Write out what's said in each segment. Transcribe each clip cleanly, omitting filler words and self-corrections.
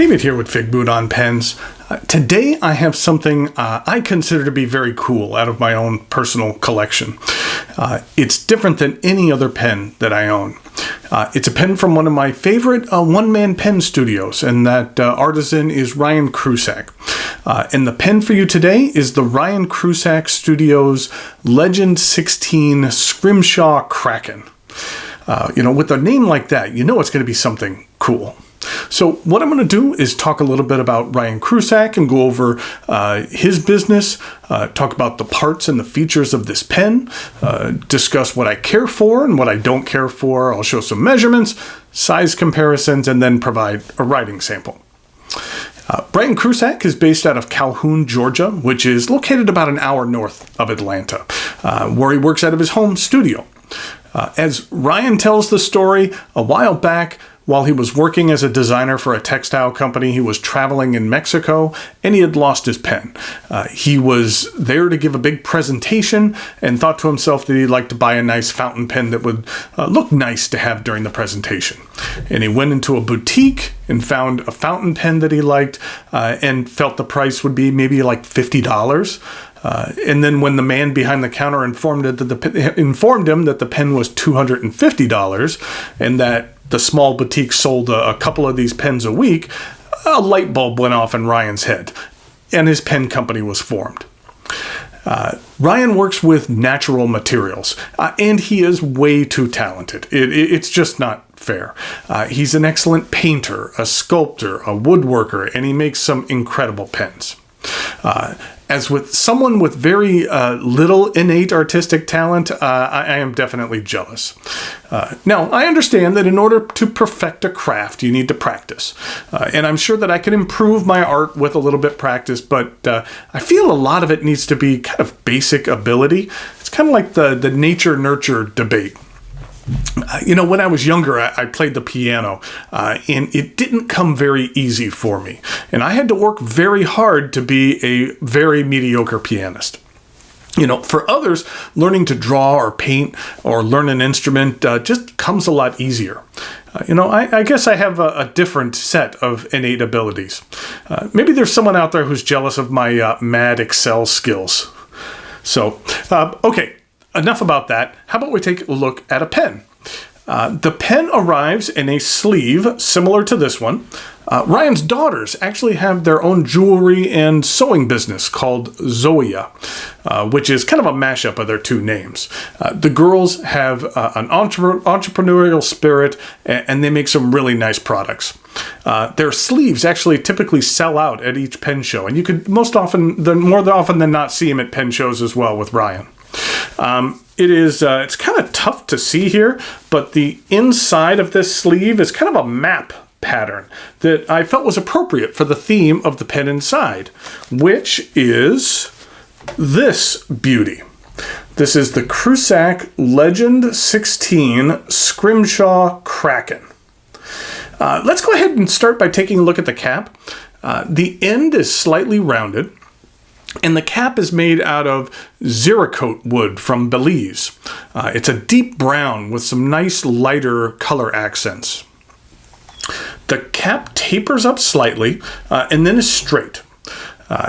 David here with Figboot on Pens. Today I have something I consider to be very cool out of my own personal collection. It's different than any other pen that I own. It's a pen from one of my favorite one-man pen studios, and that artisan is Ryan Krusac. And the pen for you today is the Ryan Krusac Studios Legend 16 Scrimshaw Kraken. With a name like that, you know it's going to be something cool. So what I'm going to do is talk a little bit about Ryan Krusac and go over his business, talk about the parts and the features of this pen, discuss what I care for and what I don't care for. I'll show some measurements, size comparisons, and then provide a writing sample. Ryan Krusac is based out of Calhoun, Georgia, which is located about an hour north of Atlanta, where he works out of his home studio. As Ryan tells the story, a while back, while he was working as a designer for a textile company, he was traveling in Mexico, and he had lost his pen. He was there to give a big presentation and thought to himself that he'd like to buy a nice fountain pen that would look nice to have during the presentation. And he went into a boutique and found a fountain pen that he liked and felt the price would be maybe like $50. And then when the man behind the counter informed him that the pen was $250 and that the small boutique sold a couple of these pens a week, a light bulb went off in Ryan's head, and his pen company was formed. Ryan works with natural materials, and he is way too talented. It's just not fair. He's an excellent painter, a sculptor, a woodworker, and he makes some incredible pens. As with someone with very little innate artistic talent, I am definitely jealous. Now, I understand that in order to perfect a craft, you need to practice. And I'm sure that I can improve my art with a little bit of practice, but I feel a lot of it needs to be kind of basic ability. It's kind of like the nature-nurture debate. When I was younger, I played the piano, and it didn't come very easy for me. And I had to work very hard to be a very mediocre pianist. For others, learning to draw or paint or learn an instrument just comes a lot easier. I guess I have a different set of innate abilities. Maybe there's someone out there who's jealous of my mad Excel skills. So, okay. Enough about that. How about we take a look at a pen? The pen arrives in a sleeve similar to this one. Ryan's daughters actually have their own jewelry and sewing business called Zoya, which is kind of a mashup of their two names. The girls have an entrepreneurial spirit, and they make some really nice products. Their sleeves actually typically sell out at each pen show, and you could more often than not see them at pen shows as well with Ryan. It's kind of tough to see here, but the inside of this sleeve is kind of a map pattern that I felt was appropriate for the theme of the pen inside, which is this beauty. This is the Krusac Legend 16 Scrimshaw Kraken. Let's go ahead and start by taking a look at the cap. The end is slightly rounded, and the cap is made out of Zeracote wood from Belize. It's a deep brown with some nice lighter color accents. The cap tapers up slightly and then is straight.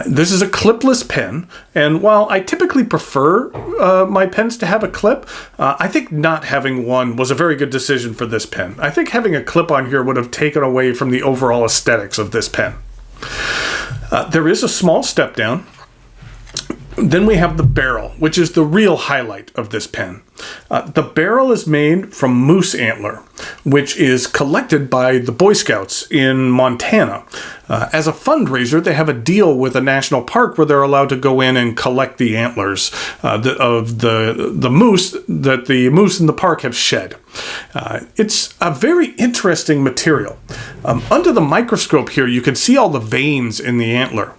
This is a clipless pen, and while I typically prefer my pens to have a clip, I think not having one was a very good decision for this pen. I think having a clip on here would have taken away from the overall aesthetics of this pen. There is a small step down. Then we have the barrel, which is the real highlight of this pen. The barrel is made from moose antler, which is collected by the Boy Scouts in Montana. As a fundraiser, they have a deal with a national park where they're allowed to go in and collect the antlers of the moose that the moose in the park have shed. It's a very interesting material. Under the microscope here, you can see all the veins in the antler.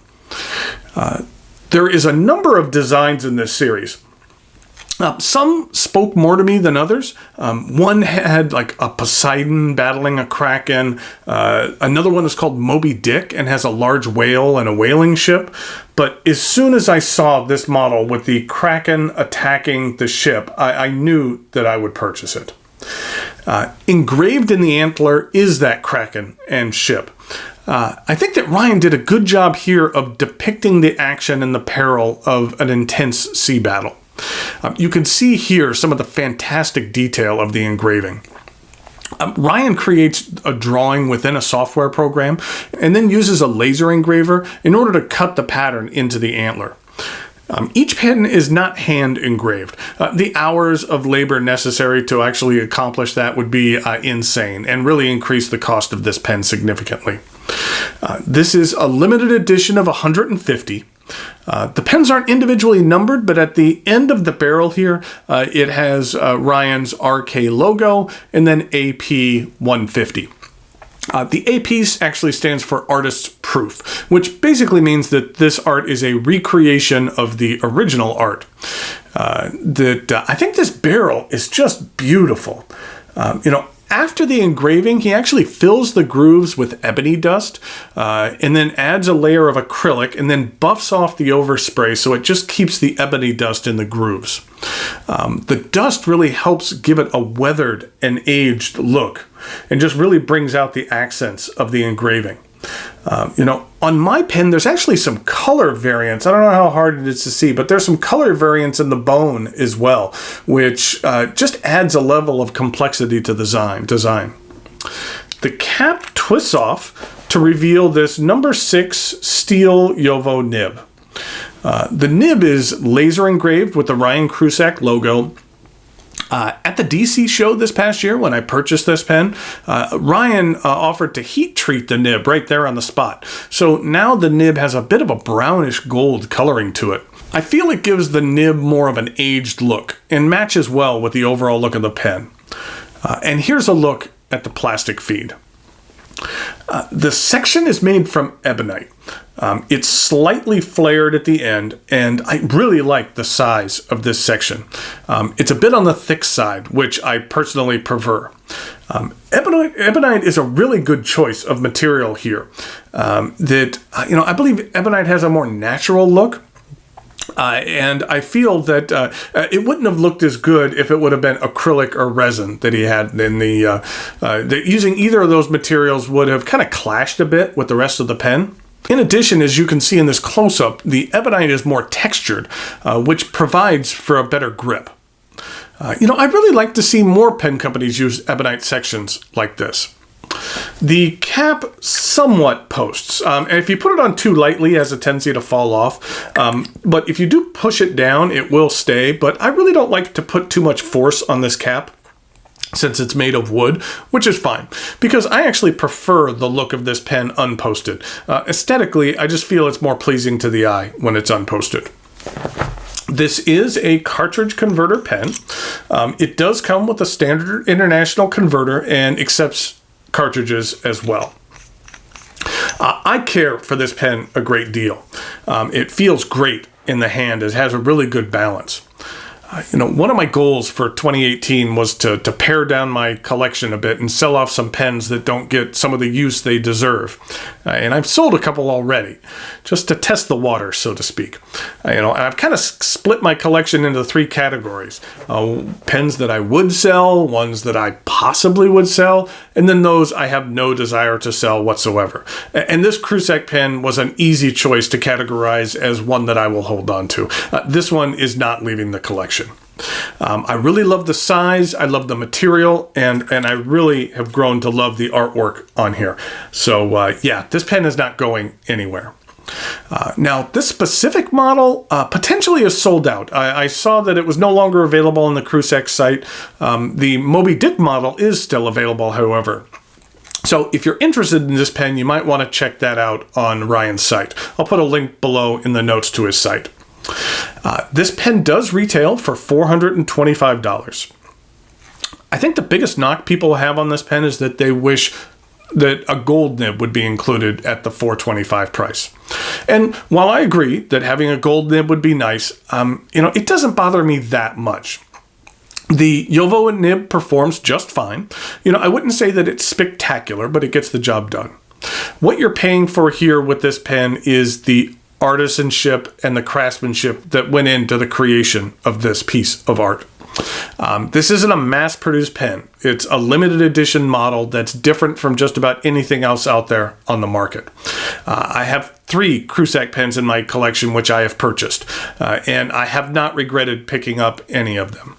There is a number of designs in this series. Some spoke more to me than others. One had like a Poseidon battling a Kraken. Another one is called Moby Dick and has a large whale and a whaling ship. But as soon as I saw this model with the Kraken attacking the ship, I knew that I would purchase it. Engraved in the antler is that Kraken and ship. I think that Ryan did a good job here of depicting the action and the peril of an intense sea battle. You can see here some of the fantastic detail of the engraving. Ryan creates a drawing within a software program and then uses a laser engraver in order to cut the pattern into the antler. Each pen is not hand engraved. The hours of labor necessary to actually accomplish that would be insane and really increase the cost of this pen significantly. This is a limited edition of 150. The pens aren't individually numbered, but at the end of the barrel here, it has Ryan's RK logo and then AP 150. The AP actually stands for Artist's Proof, which basically means that this art is a recreation of the original art. I think this barrel is just beautiful. After the engraving, he actually fills the grooves with ebony dust and then adds a layer of acrylic and then buffs off the overspray so it just keeps the ebony dust in the grooves. The dust really helps give it a weathered and aged look and just really brings out the accents of the engraving. On my pen, there's actually some color variants. I don't know how hard it is to see, but there's some color variants in the bone as well, which just adds a level of complexity to the design. The cap twists off to reveal this number 6 steel JoWo nib. The nib is laser engraved with the Ryan Krusac logo. At the DC show this past year, when I purchased this pen, Ryan offered to heat treat the nib right there on the spot. So now the nib has a bit of a brownish gold coloring to it. I feel it gives the nib more of an aged look and matches well with the overall look of the pen. And here's a look at the plastic feed. The section is made from ebonite. It's slightly flared at the end, and I really like the size of this section. It's a bit on the thick side, which I personally prefer. Ebonite is a really good choice of material here. I believe ebonite has a more natural look. And I feel that it wouldn't have looked as good if it would have been acrylic or resin that he had in using either of those materials would have kind of clashed a bit with the rest of the pen. In addition, as you can see in this close-up, the ebonite is more textured, which provides for a better grip. I'd really like to see more pen companies use ebonite sections like this. The cap somewhat posts, and if you put it on too lightly, it has a tendency to fall off. But if you do push it down, it will stay. But I really don't like to put too much force on this cap since it's made of wood, which is fine, because I actually prefer the look of this pen unposted. Aesthetically, I just feel it's more pleasing to the eye when it's unposted. This is a cartridge converter pen. It does come with a standard international converter and accepts cartridges as well. I care for this pen a great deal. It feels great in the hand. It has a really good balance. One of my goals for 2018 was to pare down my collection a bit and sell off some pens that don't get some of the use they deserve. And I've sold a couple already, just to test the water, so to speak. I've kind of split my collection into 3 categories. Pens that I would sell, ones that I possibly would sell, and then those I have no desire to sell whatsoever. And this Krusac pen was an easy choice to categorize as one that I will hold on to. This one is not leaving the collection. I really love the size, I love the material, and I really have grown to love the artwork on here. So this pen is not going anywhere. Now, this specific model potentially is sold out. I saw that it was no longer available on the Krusac site. The Moby Dick model is still available, however. So if you're interested in this pen, you might want to check that out on Ryan's site. I'll put a link below in the notes to his site. This pen does retail for $425. I think the biggest knock people have on this pen is that they wish that a gold nib would be included at the $425 price. And while I agree that having a gold nib would be nice, it doesn't bother me that much. The JoWo nib performs just fine. I wouldn't say that it's spectacular, but it gets the job done. What you're paying for here with this pen is the artisanship and the craftsmanship that went into the creation of this piece of art. This isn't a mass-produced pen. It's a limited edition model that's different from just about anything else out there on the market. I have 3 Krusac pens in my collection, which I have purchased, and I have not regretted picking up any of them.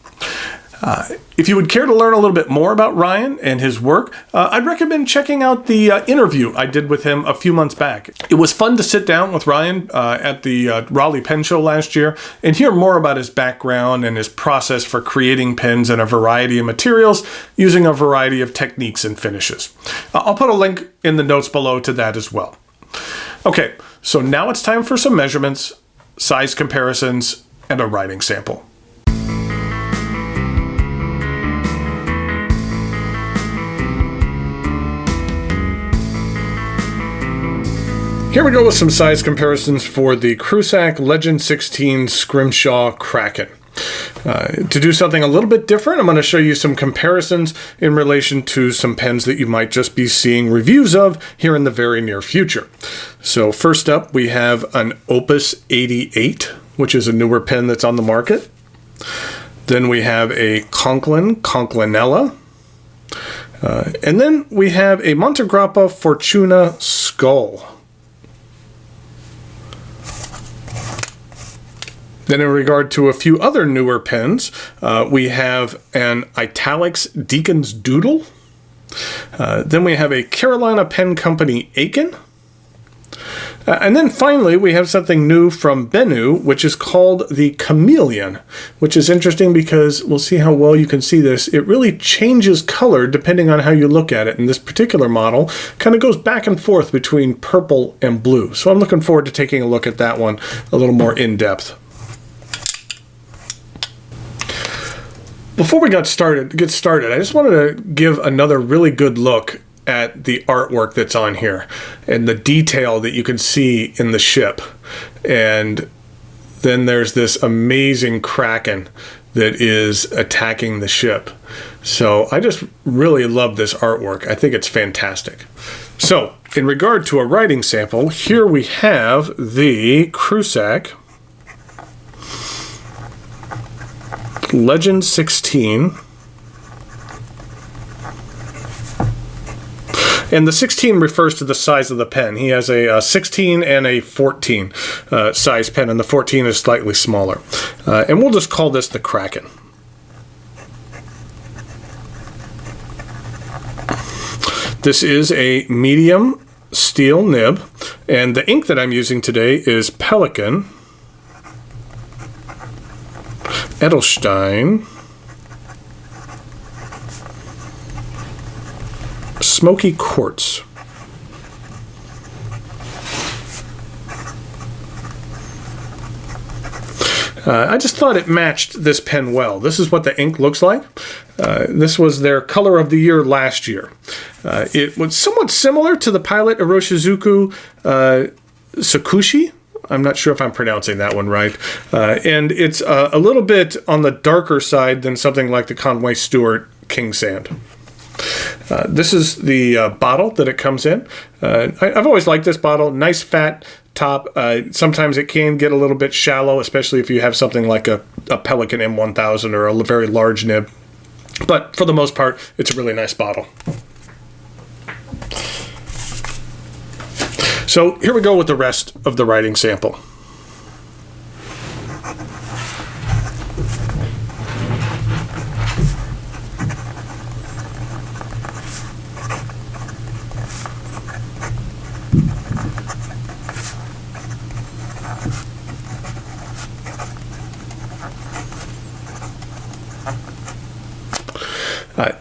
If you would care to learn a little bit more about Ryan and his work, I'd recommend checking out the interview I did with him a few months back. It was fun to sit down with Ryan at the Raleigh Pen Show last year and hear more about his background and his process for creating pens in a variety of materials using a variety of techniques and finishes. I'll put a link in the notes below to that as well. Okay, so now it's time for some measurements, size comparisons, and a writing sample. Here we go with some size comparisons for the Krusac Legend 16 Scrimshaw Kraken. To do something a little bit different, I'm going to show you some comparisons in relation to some pens that you might just be seeing reviews of here in the very near future. So first up, we have an Opus 88, which is a newer pen that's on the market. Then we have a Conklinella. And then we have a Montegrappa Fortuna Skull. Then in regard to a few other newer pens, we have an Italics Deacon's Doodle. Then we have a Carolina Pen Company Aiken. And then finally, we have something new from Benu, which is called the Chameleon, which is interesting because we'll see how well you can see this. It really changes color depending on how you look at it. And this particular model kind of goes back and forth between purple and blue. So I'm looking forward to taking a look at that one a little more in depth. Before we get started, I just wanted to give another really good look at the artwork that's on here and the detail that you can see in the ship. And then there's this amazing Kraken that is attacking the ship. So I just really love this artwork. I think it's fantastic. So in regard to a writing sample, here we have the Krusac Legend 16, and the 16 refers to the size of the pen. He has a 16 and a 14 size pen, and the 14 is slightly smaller. And we'll just call this the Kraken. This is a medium steel nib, and the ink that I'm using today is Pelikan Edelstein Smoky Quartz. I just thought it matched this pen well. This is what the ink looks like. This was their color of the year last year. It was somewhat similar to the Pilot Iroshizuku Sakushi. I'm not sure if I'm pronouncing that one right. And it's a little bit on the darker side than something like the Conway Stewart King Sand. This is the bottle that it comes in. I've always liked this bottle. Nice fat top. Sometimes it can get a little bit shallow, especially if you have something like a Pelikan M1000 or a very large nib. But for the most part, it's a really nice bottle. So here we go with the rest of the writing sample.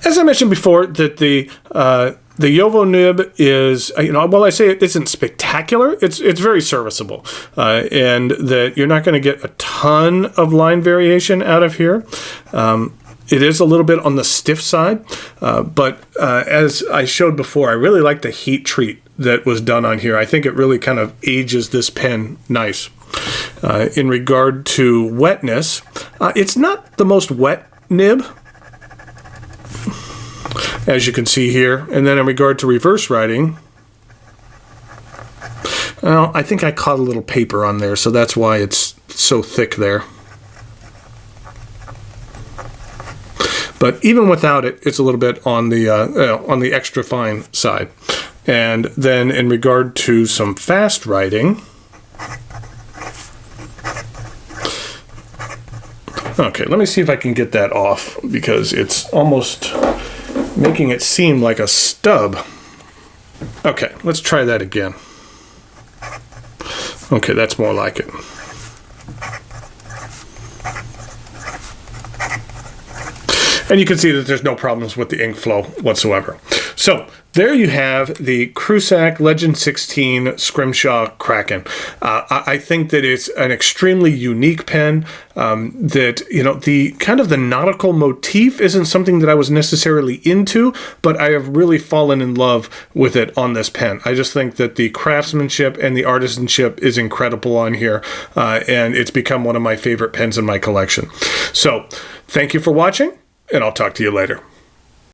As I mentioned before, that the Jowo nib is, while I say it isn't spectacular, it's very serviceable, and that you're not going to get a ton of line variation out of here. It is a little bit on the stiff side, but as I showed before, I really like the heat treat that was done on here. I think it really kind of ages this pen nice. In regard to wetness, it's not the most wet nib, as you can see here. And then in regard to reverse writing, well, I think I caught a little paper on there, so that's why it's so thick there. But even without it, it's a little bit on the extra fine side. And then in regard to some fast writing, okay, let me see if I can get that off, because it's almost making it seem like a stub. Okay, let's try that again. Okay, that's more like it. And you can see that there's no problems with the ink flow whatsoever. So there you have the Krusac Legend 16 Scrimshaw Kraken. I think that it's an extremely unique pen. That, you know, the kind of the nautical motif isn't something that I was necessarily into, but I have really fallen in love with it on this pen. I just think that the craftsmanship and the artisanship is incredible on here, and it's become one of my favorite pens in my collection. So thank you for watching, and I'll talk to you later.